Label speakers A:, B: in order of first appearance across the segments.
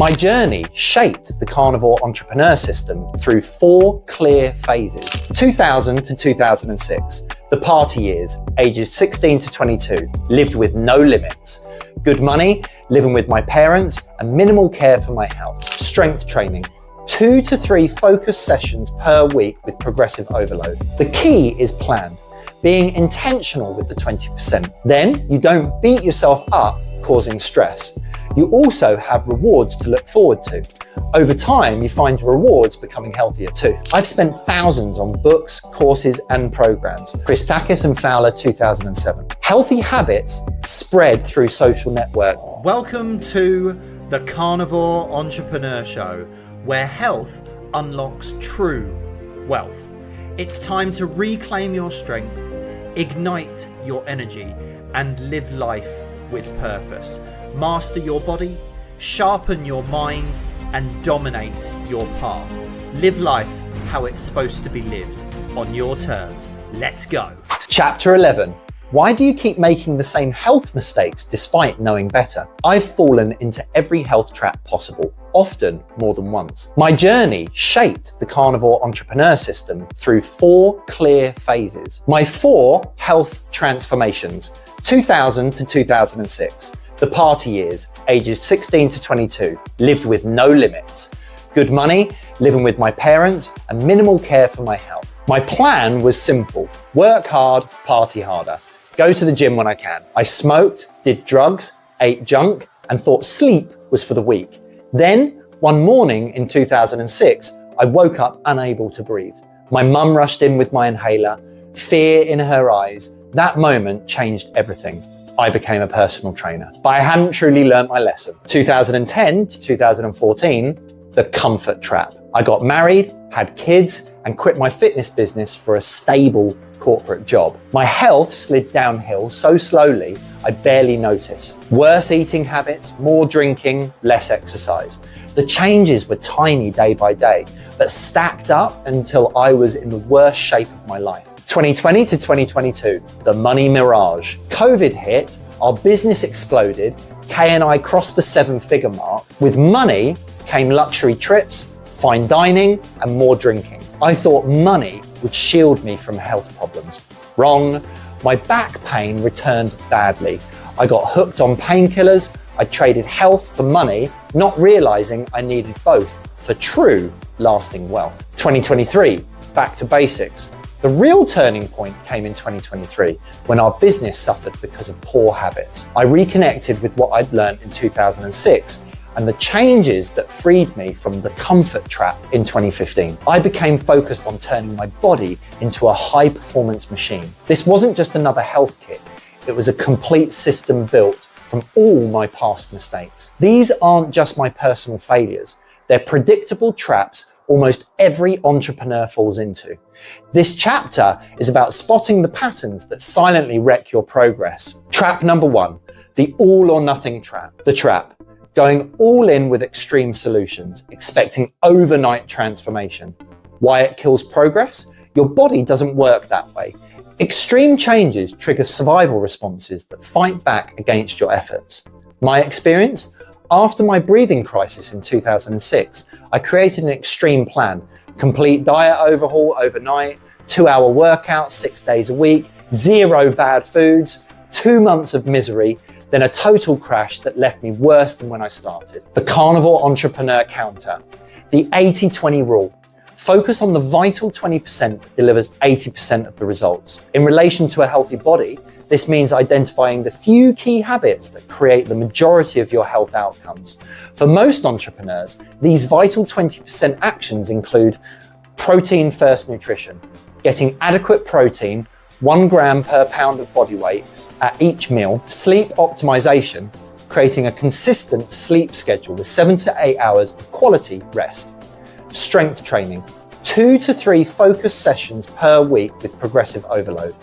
A: My journey shaped the Carnivore Entrepreneur System through 4 clear phases. 2000 to 2006, the party years, ages 16 to 22, lived with no limits. Good money, living with my parents, and minimal care for my health. Strength training, 2 to 3 focused sessions per week with progressive overload. The key is plan, being intentional with the 20%. Then you don't beat yourself up causing stress. You also have rewards to look forward to. Over time, you find your rewards becoming healthier too. I've spent thousands on books, courses, and programs. Christakis and Fowler, 2007. Healthy habits spread through social network.
B: Welcome to the Carnivore Entrepreneur Show, where health unlocks true wealth. It's time to reclaim your strength, ignite your energy, and live life with purpose. Master your body, sharpen your mind, and dominate your path. Live life how it's supposed to be lived, on your terms. Let's go.
A: Chapter 11. Why do you keep making the same health mistakes despite knowing better? I've fallen into every health trap possible, often more than once. My journey shaped the Carnivore Entrepreneur System through 4 clear phases. My 4 health transformations, 2000 to 2006. The party years, ages 16 to 22, lived with no limits. Good money, living with my parents, and minimal care for my health. My plan was simple: work hard, party harder. Go to the gym when I can. I smoked, did drugs, ate junk, and thought sleep was for the weak. Then, one morning in 2006, I woke up unable to breathe. My mum rushed in with my inhaler, fear in her eyes. That moment changed everything. I became a personal trainer, but I hadn't truly learned my lesson. 2010 to 2014, the comfort trap. I got married, had kids, and quit my fitness business for a stable corporate job. My health slid downhill so slowly, I barely noticed. Worse eating habits, more drinking, less exercise. The changes were tiny day by day, but stacked up until I was in the worst shape of my life. 2020 to 2022, the money mirage. COVID hit, our business exploded, Kay and I crossed the 7-figure mark. With money came luxury trips, fine dining, and more drinking. I thought money would shield me from health problems. Wrong. My back pain returned badly. I got hooked on painkillers. I traded health for money, not realizing I needed both for true lasting wealth. 2023, back to basics. The real turning point came in 2023 when our business suffered because of poor habits. I reconnected with what I'd learned in 2006 and the changes that freed me from the comfort trap in 2015. I became focused on turning my body into a high-performance machine. This wasn't just another health kit. It was a complete system built from all my past mistakes. These aren't just my personal failures. They're predictable traps almost every entrepreneur falls into. This chapter is about spotting the patterns that silently wreck your progress. Trap number 1, the all or nothing trap. The trap, going all in with extreme solutions, expecting overnight transformation. Why it kills progress? Your body doesn't work that way. Extreme changes trigger survival responses that fight back against your efforts. My experience? After my breathing crisis in 2006, I created an extreme plan. Complete diet overhaul overnight, 2-hour workout 6 days a week, 0 bad foods, 2 months of misery, then a total crash that left me worse than when I started. The Carnivore Entrepreneur Counter, the 80-20 rule. Focus on the vital 20% that delivers 80% of the results. In relation to a healthy body, this means identifying the few key habits that create the majority of your health outcomes. For most entrepreneurs, these vital 20% actions include protein-first nutrition, getting adequate protein, 1 gram per pound of body weight at each meal, sleep optimization, creating a consistent sleep schedule with 7 to 8 hours of quality rest, strength training, 2 to 3 focused sessions per week with progressive overload,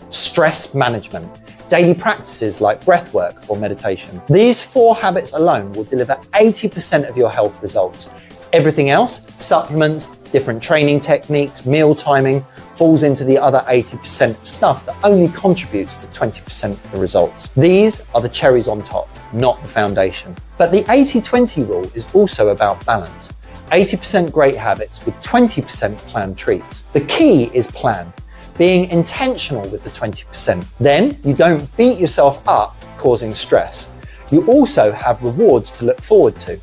A: stress management, daily practices like breath work or meditation. These 4 habits alone will deliver 80% of your health results. Everything else, supplements, different training techniques, meal timing, falls into the other 80% of stuff that only contributes to 20% of the results. These are the cherries on top. not the foundation. But the 80-20 rule is also about balance. 80% great habits with 20% planned treats. The key is plan, being intentional with the 20%. Then you don't beat yourself up causing stress. You also have rewards to look forward to.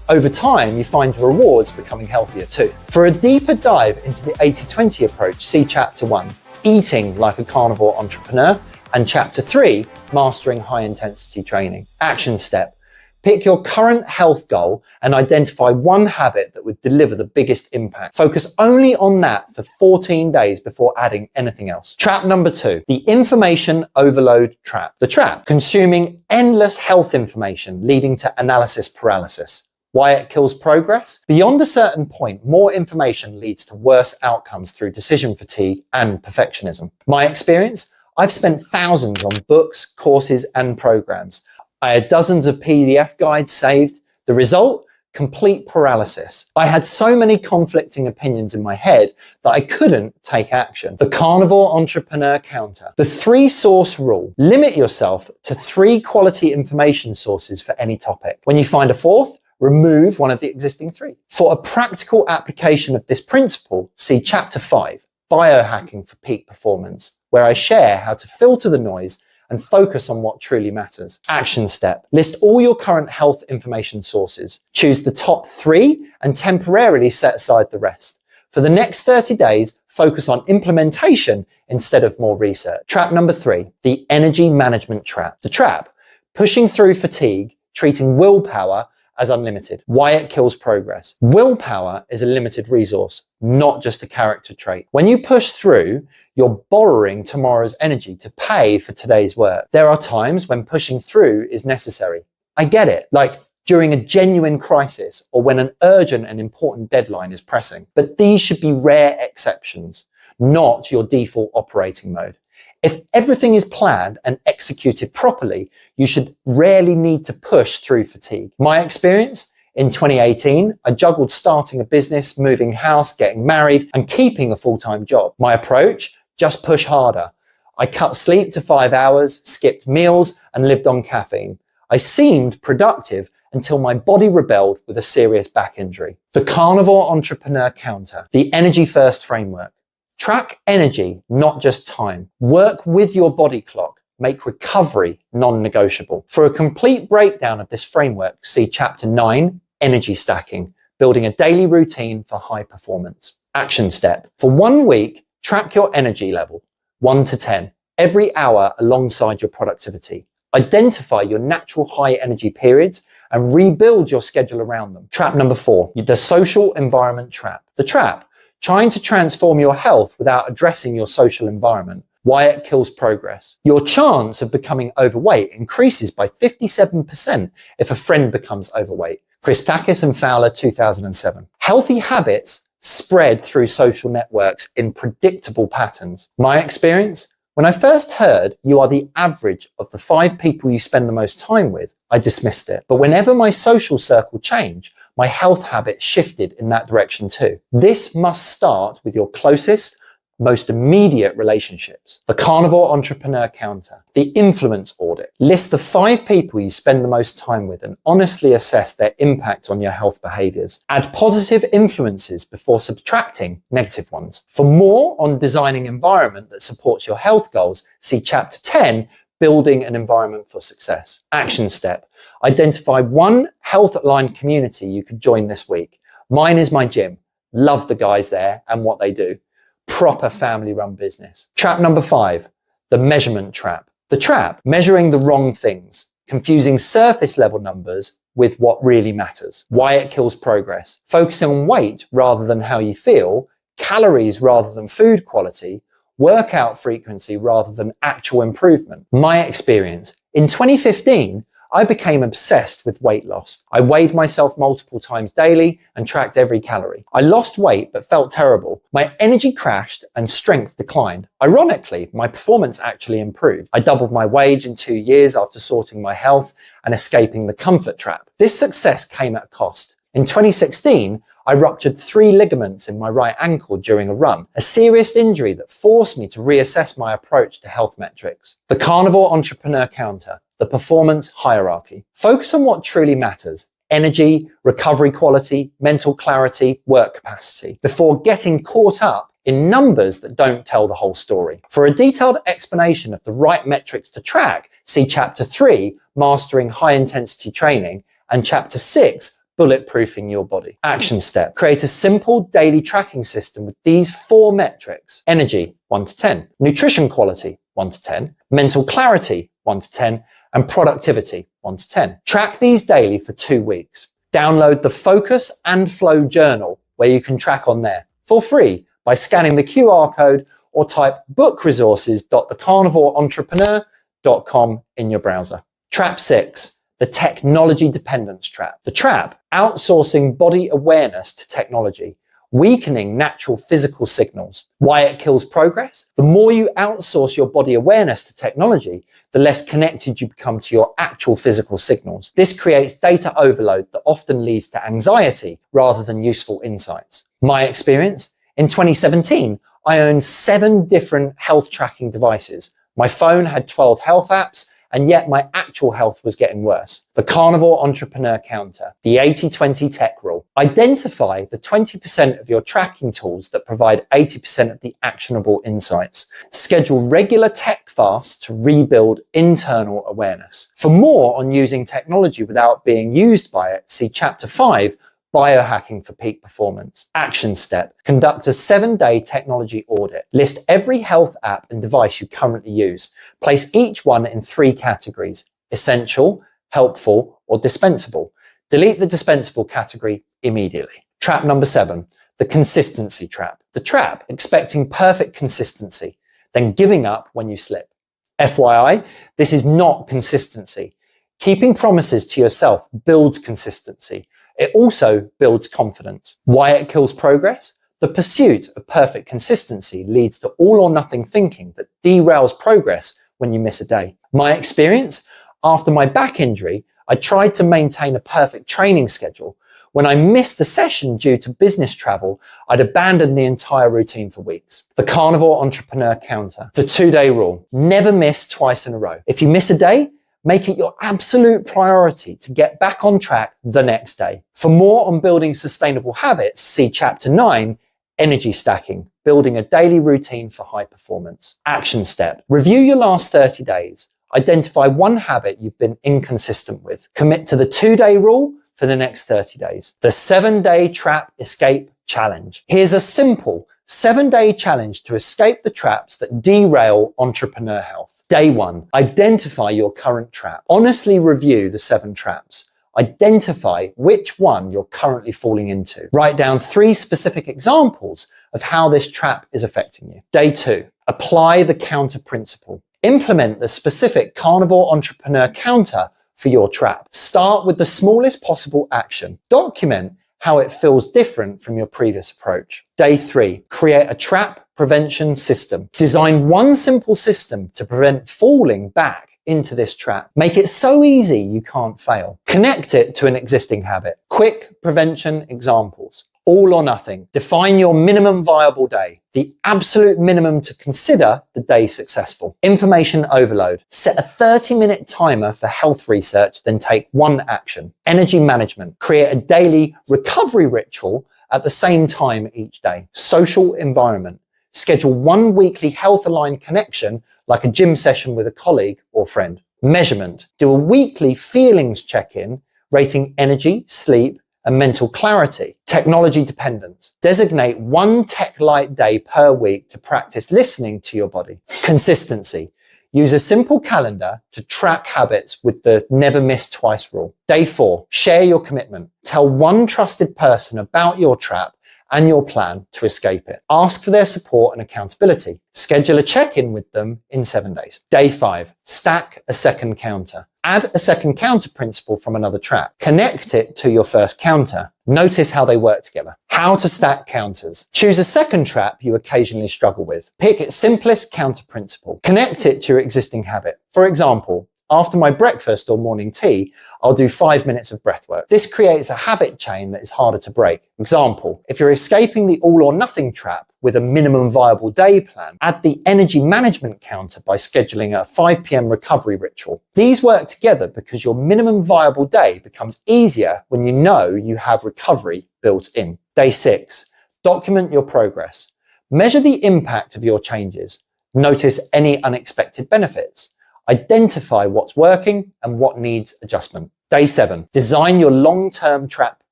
A: Over time, you find your rewards becoming healthier too. For a deeper dive into the 80-20 approach, see Chapter 1, Eating Like a Carnivore Entrepreneur, and Chapter 3, Mastering High Intensity Training. Action step. Pick your current health goal and identify one habit that would deliver the biggest impact. Focus only on that for 14 days before adding anything else. Trap number 2, the information overload trap. The trap, consuming endless health information leading to analysis paralysis. Why it kills progress? Beyond a certain point, more information leads to worse outcomes through decision fatigue and perfectionism. My experience? I've spent thousands on books, courses, and programs. I had dozens of PDF guides saved. The result? Complete paralysis. I had so many conflicting opinions in my head that I couldn't take action. The Carnivore Entrepreneur Counter. The 3-source rule. Limit yourself to 3 quality information sources for any topic. When you find a 4th, remove one of the existing 3. For a practical application of this principle, see Chapter 5, Biohacking for Peak Performance, where I share how to filter the noise and focus on what truly matters. Action step. List all your current health information sources. Choose the top 3 and temporarily set aside the rest. For the next 30 days, focus on implementation instead of more research. Trap number 3, the energy management trap. The trap, pushing through fatigue, treating willpower as unlimited. Why it kills progress. Willpower is a limited resource, not just a character trait. When you push through, you're borrowing tomorrow's energy to pay for today's work. There are times when pushing through is necessary. I get it, like during a genuine crisis or when an urgent and important deadline is pressing. But these should be rare exceptions, not your default operating mode. If everything is planned and executed properly, you should rarely need to push through fatigue. My experience? In 2018, I juggled starting a business, moving house, getting married, and keeping a full-time job. My approach? Just push harder. I cut sleep to 5 hours, skipped meals, and lived on caffeine. I seemed productive until my body rebelled with a serious back injury. The Carnivore Entrepreneur Counter, the Energy First Framework. Track energy, not just time. Work with your body clock. Make recovery non-negotiable. For a complete breakdown of this framework, see Chapter 9, Energy Stacking, Building a Daily Routine for High Performance. Action step. For 1 week, track your energy level, 1 to 10, every hour alongside your productivity. Identify your natural high energy periods and rebuild your schedule around them. Trap number 4, the social environment trap. The trap, trying to transform your health without addressing your social environment. Why it kills progress. Your chance of becoming overweight increases by 57% if a friend becomes overweight. Christakis and Fowler, 2007. Healthy habits spread through social networks in predictable patterns. My experience? When I first heard you are the average of the 5 people you spend the most time with, I dismissed it. But whenever my social circle changed, my health habits shifted in that direction too. This must start with your closest, most immediate relationships. The Carnivore Entrepreneur Counter, the Influence Audit. List the 5 people you spend the most time with and honestly assess their impact on your health behaviors. Add positive influences before subtracting negative ones. For more on designing an environment that supports your health goals, see Chapter 10, Building an Environment for Success. Action step. Identify one health-aligned community you could join this week. Mine is my gym. Love the guys there and what they do. Proper family-run business. Trap number 5, the measurement trap. The trap, measuring the wrong things, confusing surface level numbers with what really matters. Why it kills progress. Focusing on weight rather than how you feel, calories rather than food quality, workout frequency rather than actual improvement. My experience. In 2015, I became obsessed with weight loss. I weighed myself multiple times daily and tracked every calorie. I lost weight but felt terrible. My energy crashed and strength declined. Ironically, my performance actually improved. I doubled my wage in 2 years after sorting my health and escaping the comfort trap. This success came at a cost. In 2016, I ruptured 3 ligaments in my right ankle during a run, a serious injury that forced me to reassess my approach to health metrics. The Carnivore Entrepreneur Counter, the performance hierarchy. Focus on what truly matters: energy, recovery quality, mental clarity, work capacity, before getting caught up in numbers that don't tell the whole story. For a detailed explanation of the right metrics to track, see Chapter 3, Mastering High Intensity Training, and Chapter 6, Bulletproofing Your Body. Action step: create a simple daily tracking system with these 4 metrics: energy, 1 to 10, nutrition quality, 1 to 10, mental clarity, 1 to 10, and productivity, 1 to 10. Track these daily for 2 weeks. Download the Focus and Flow Journal, where you can track on there for free by scanning the QR code or type bookresources.thecarnivoreentrepreneur.com in your browser. Trap 6, the technology dependence trap. The trap: outsourcing body awareness to technology, weakening natural physical signals. Why it kills progress? The more you outsource your body awareness to technology, the less connected you become to your actual physical signals. This creates data overload that often leads to anxiety rather than useful insights. My experience? In 2017, I owned 7 different health tracking devices. My phone had 12 health apps, and yet my actual health was getting worse. The Carnivore Entrepreneur Counter, the 80-20 tech rule. Identify the 20% of your tracking tools that provide 80% of the actionable insights. Schedule regular tech fasts to rebuild internal awareness. For more on using technology without being used by it, see Chapter 5, Biohacking for Peak Performance. Action step: conduct a 7-day technology audit. List every health app and device you currently use. Place each one in 3 categories: essential, helpful, or dispensable. Delete the dispensable category immediately. Trap number 7, the consistency trap. The trap: expecting perfect consistency, then giving up when you slip. FYI, this is not consistency. Keeping promises to yourself builds consistency. It also builds confidence. Why it kills progress? The pursuit of perfect consistency leads to all or nothing thinking that derails progress when you miss a day. My experience? After my back injury, I tried to maintain a perfect training schedule. When I missed a session due to business travel, I'd abandoned the entire routine for weeks. The Carnivore Entrepreneur Counter. The 2-day rule. Never miss twice in a row. If you miss a day, make it your absolute priority to get back on track the next day. For more on building sustainable habits, see Chapter 9, Energy Stacking, Building a Daily Routine for High Performance. Action step: review your last 30 days. Identify one habit you've been inconsistent with. Commit to the 2-day rule for the next 30 days. The 7-day Trap Escape Challenge. Here's a simple 7-day challenge to escape the traps that derail entrepreneur health. Day 1, identify your current trap. Honestly review the 7 traps. Identify which one you're currently falling into. Write down 3 specific examples of how this trap is affecting you. Day 2, apply the counter principle. Implement the specific Carnivore Entrepreneur Counter for your trap. Start with the smallest possible action. Document how it feels different from your previous approach. Day 3, create a trap prevention system. Design one simple system to prevent falling back into this trap. Make it so easy you can't fail. Connect it to an existing habit. Quick prevention examples. All or nothing. Define your minimum viable day. The absolute minimum to consider the day successful. Information overload. Set a 30-minute timer for health research, then take 1 action. Energy management. Create a daily recovery ritual at the same time each day. Social environment. Schedule 1 weekly health-aligned connection, like a gym session with a colleague or friend. Measurement. Do a weekly feelings check-in, rating energy, sleep, and mental clarity. Technology dependence. Designate 1 tech light day per week to practice listening to your body. Consistency. Use a simple calendar to track habits with the never miss twice rule. Day 4, share your commitment. Tell 1 trusted person about your trap and your plan to escape it. Ask for their support and accountability. Schedule a check-in with them in 7 days. Day 5, stack a second counter. Add a second counter principle from another trap. Connect it to your first counter. Notice how they work together. How to stack counters. Choose a second trap you occasionally struggle with. Pick its simplest counter principle. Connect it to your existing habit. For example, After my breakfast or morning tea, I'll do 5 minutes of breath work. This creates a habit chain that is harder to break. Example, if you're escaping the all or nothing trap with a minimum viable day plan, add the energy management counter by scheduling a 5 p.m. recovery ritual. These work together because your minimum viable day becomes easier when you know you have recovery built in. Day 6, document your progress. Measure the impact of your changes. Notice any unexpected benefits. Identify what's working and what needs adjustment. Day 7, design your long-term trap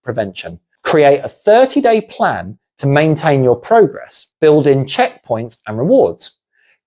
A: prevention. Create a 30-day plan to maintain your progress. Build in checkpoints and rewards.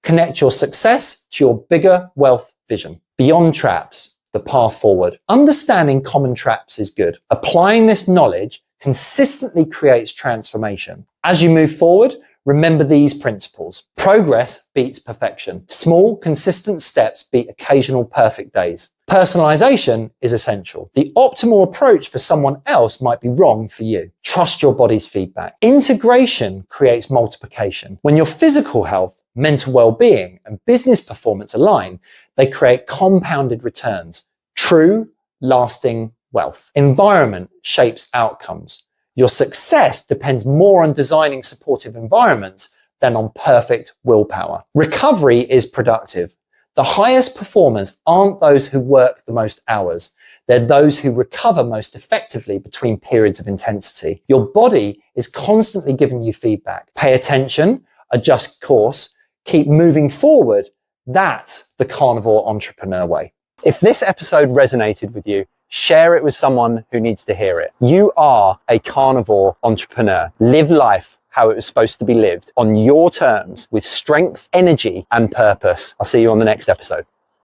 A: Connect your success to your bigger wealth vision. Beyond traps, the path forward. Understanding common traps is good. Applying this knowledge consistently creates transformation. As you move forward, remember these principles. Progress beats perfection. Small, consistent steps beat occasional perfect days. Personalization is essential. The optimal approach for someone else might be wrong for you. Trust your body's feedback. Integration creates multiplication. When your physical health, mental well-being, and business performance align, they create compounded returns. True, lasting wealth. Environment shapes outcomes. Your success depends more on designing supportive environments than on perfect willpower. Recovery is productive. The highest performers aren't those who work the most hours. They're those who recover most effectively between periods of intensity. Your body is constantly giving you feedback. Pay attention, adjust course, keep moving forward. That's the Carnivore Entrepreneur way. If this episode resonated with you, share it with someone who needs to hear it. You are a carnivore entrepreneur. Live life how it was supposed to be lived on your terms with strength, energy, and purpose. I'll see you on the next episode.